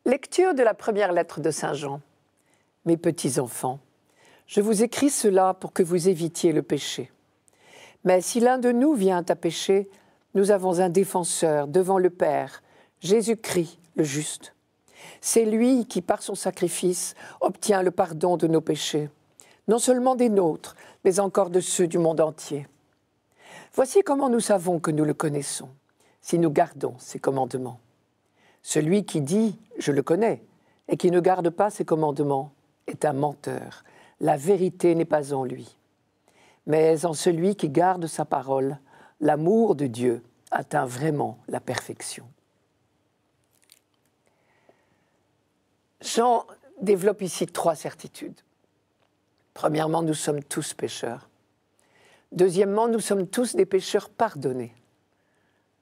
Lecture de la première lettre de Saint Jean. Mes petits enfants, je vous écris cela pour que vous évitiez le péché. Mais si l'un de nous vient à pécher, nous avons un défenseur devant le Père, Jésus-Christ le juste. C'est lui qui, par son sacrifice, obtient le pardon de nos péchés, non seulement des nôtres, mais encore de ceux du monde entier. Voici comment nous savons que nous le connaissons, si nous gardons ses commandements. Celui qui dit « je le connais » et qui ne garde pas ses commandements est un menteur. La vérité n'est pas en lui. Mais en celui qui garde sa parole, l'amour de Dieu atteint vraiment la perfection. Jean développe ici 3 certitudes. Premièrement, nous sommes tous pécheurs. Deuxièmement, nous sommes tous des pécheurs pardonnés.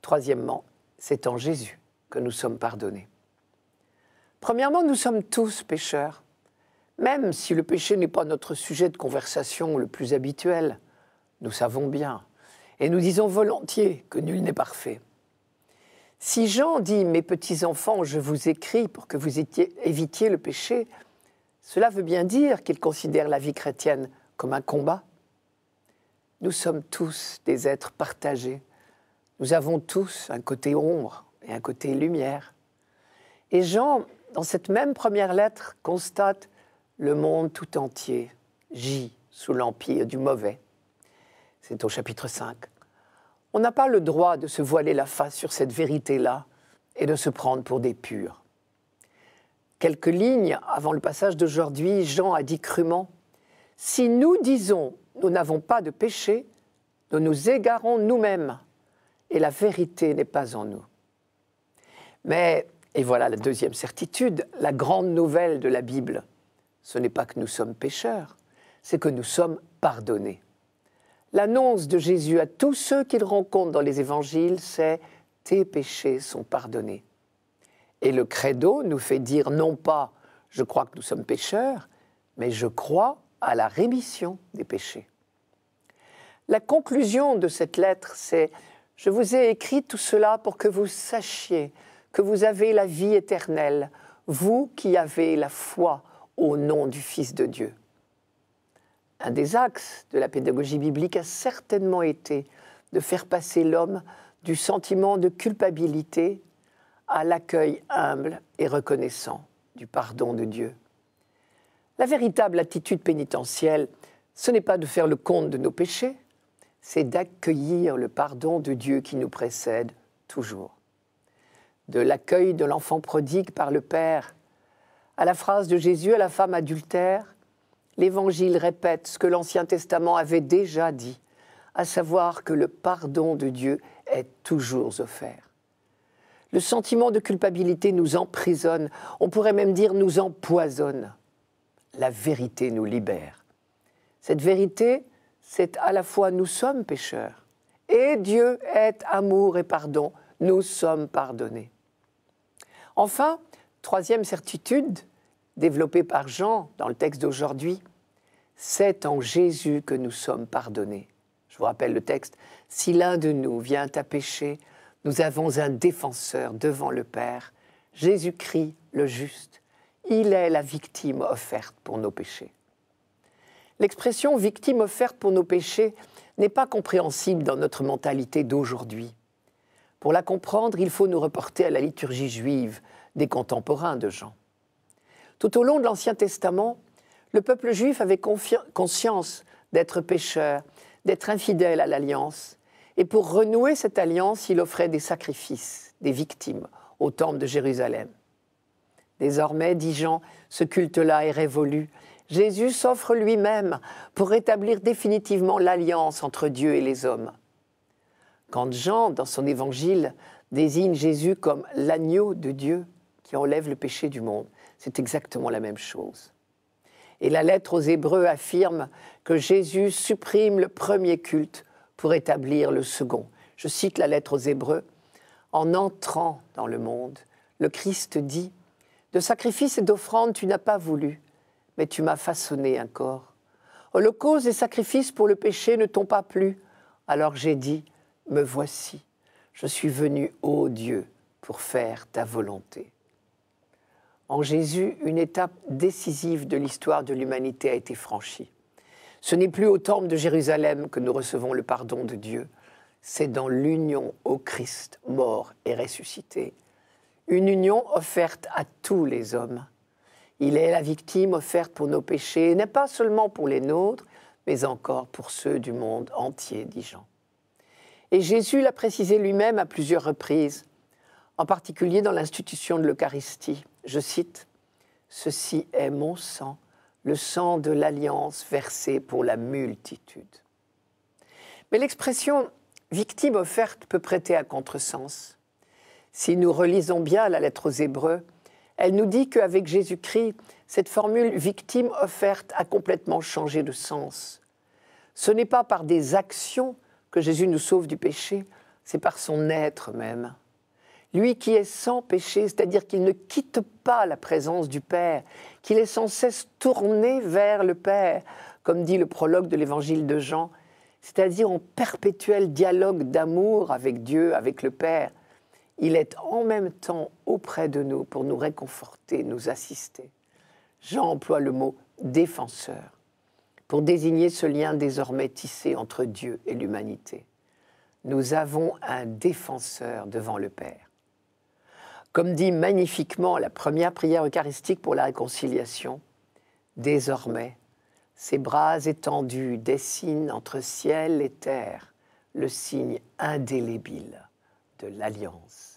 Troisièmement, c'est en Jésus que nous sommes pardonnés. Premièrement, nous sommes tous pécheurs, même si le péché n'est pas notre sujet de conversation le plus habituel. Nous savons bien, et nous disons volontiers que nul n'est parfait. Si Jean dit « Mes petits-enfants, je vous écris pour que vous évitiez le péché », cela veut bien dire qu'il considère la vie chrétienne comme un combat. Nous sommes tous des êtres partagés. Nous avons tous un côté ombre et un côté lumière. Et Jean, dans cette même première lettre, constate le monde tout entier gît sous l'empire du mauvais. C'est au chapitre 5. On n'a pas le droit de se voiler la face sur cette vérité-là et de se prendre pour des purs. Quelques lignes avant le passage d'aujourd'hui, Jean a dit crûment « Si nous disons « nous n'avons pas de péché », nous nous égarons nous-mêmes et la vérité n'est pas en nous. » Mais, et voilà la deuxième certitude, la grande nouvelle de la Bible, ce n'est pas que nous sommes pécheurs, c'est que nous sommes pardonnés. L'annonce de Jésus à tous ceux qu'il rencontre dans les évangiles, c'est « tes péchés sont pardonnés ». Et le credo nous fait dire non pas « je crois que nous sommes pécheurs », mais « je crois à la rémission des péchés ». La conclusion de cette lettre, c'est « je vous ai écrit tout cela pour que vous sachiez que vous avez la vie éternelle, vous qui avez la foi au nom du Fils de Dieu ». Un des axes de la pédagogie biblique a certainement été de faire passer l'homme du sentiment de culpabilité à l'accueil humble et reconnaissant du pardon de Dieu. La véritable attitude pénitentielle, ce n'est pas de faire le compte de nos péchés, c'est d'accueillir le pardon de Dieu qui nous précède toujours. De l'accueil de l'enfant prodigue par le Père, à la phrase de Jésus à la femme adultère, l'Évangile répète ce que l'Ancien Testament avait déjà dit, à savoir que le pardon de Dieu est toujours offert. Le sentiment de culpabilité nous emprisonne, on pourrait même dire nous empoisonne. La vérité nous libère. Cette vérité, c'est à la fois nous sommes pécheurs et Dieu est amour et pardon, nous sommes pardonnés. Enfin, troisième certitude, développée par Jean dans le texte d'aujourd'hui, c'est en Jésus que nous sommes pardonnés. Je vous rappelle le texte, « Si l'un de nous vient à pécher, nous avons un défenseur devant le Père, Jésus-Christ le juste. Il est la victime offerte pour nos péchés. » L'expression « victime offerte pour nos péchés » n'est pas compréhensible dans notre mentalité d'aujourd'hui. Pour la comprendre, il faut nous reporter à la liturgie juive des contemporains de Jean. Tout au long de l'Ancien Testament, le peuple juif avait conscience d'être pécheur, d'être infidèle à l'alliance. Et pour renouer cette alliance, il offrait des sacrifices, des victimes, au temple de Jérusalem. Désormais, dit Jean, ce culte-là est révolu. Jésus s'offre lui-même pour rétablir définitivement l'alliance entre Dieu et les hommes. Quand Jean, dans son évangile, désigne Jésus comme l'agneau de Dieu qui enlève le péché du monde, c'est exactement la même chose. Et la lettre aux Hébreux affirme que Jésus supprime le premier culte pour établir le second. Je cite la lettre aux Hébreux. « En entrant dans le monde, le Christ dit « De sacrifices et d'offrandes tu n'as pas voulu, mais tu m'as façonné un corps. Holocaustes et sacrifices pour le péché ne t'ont pas plu. Alors j'ai dit « Me voici, je suis venu, ô Dieu, pour faire ta volonté. » En Jésus, une étape décisive de l'histoire de l'humanité a été franchie. Ce n'est plus au temple de Jérusalem que nous recevons le pardon de Dieu, c'est dans l'union au Christ, mort et ressuscité. Une union offerte à tous les hommes. Il est la victime offerte pour nos péchés, et n'est pas seulement pour les nôtres, mais encore pour ceux du monde entier, dit Jean. Et Jésus l'a précisé lui-même à plusieurs reprises, en particulier dans l'institution de l'Eucharistie. Je cite, « Ceci est mon sang, le sang de l'alliance versé pour la multitude. » Mais l'expression « victime offerte » peut prêter à contresens. Si nous relisons bien la lettre aux Hébreux, elle nous dit qu'avec Jésus-Christ, cette formule « victime offerte » a complètement changé de sens. Ce n'est pas par des actions que Jésus nous sauve du péché, c'est par son être même. Lui qui est sans péché, c'est-à-dire qu'il ne quitte pas la présence du Père, qu'il est sans cesse tourné vers le Père, comme dit le prologue de l'évangile de Jean, c'est-à-dire en perpétuel dialogue d'amour avec Dieu, avec le Père. Il est en même temps auprès de nous pour nous réconforter, nous assister. Jean emploie le mot « défenseur » pour désigner ce lien désormais tissé entre Dieu et l'humanité. Nous avons un défenseur devant le Père. Comme dit magnifiquement la première prière eucharistique pour la réconciliation, désormais, ses bras étendus dessinent entre ciel et terre le signe indélébile de l'alliance.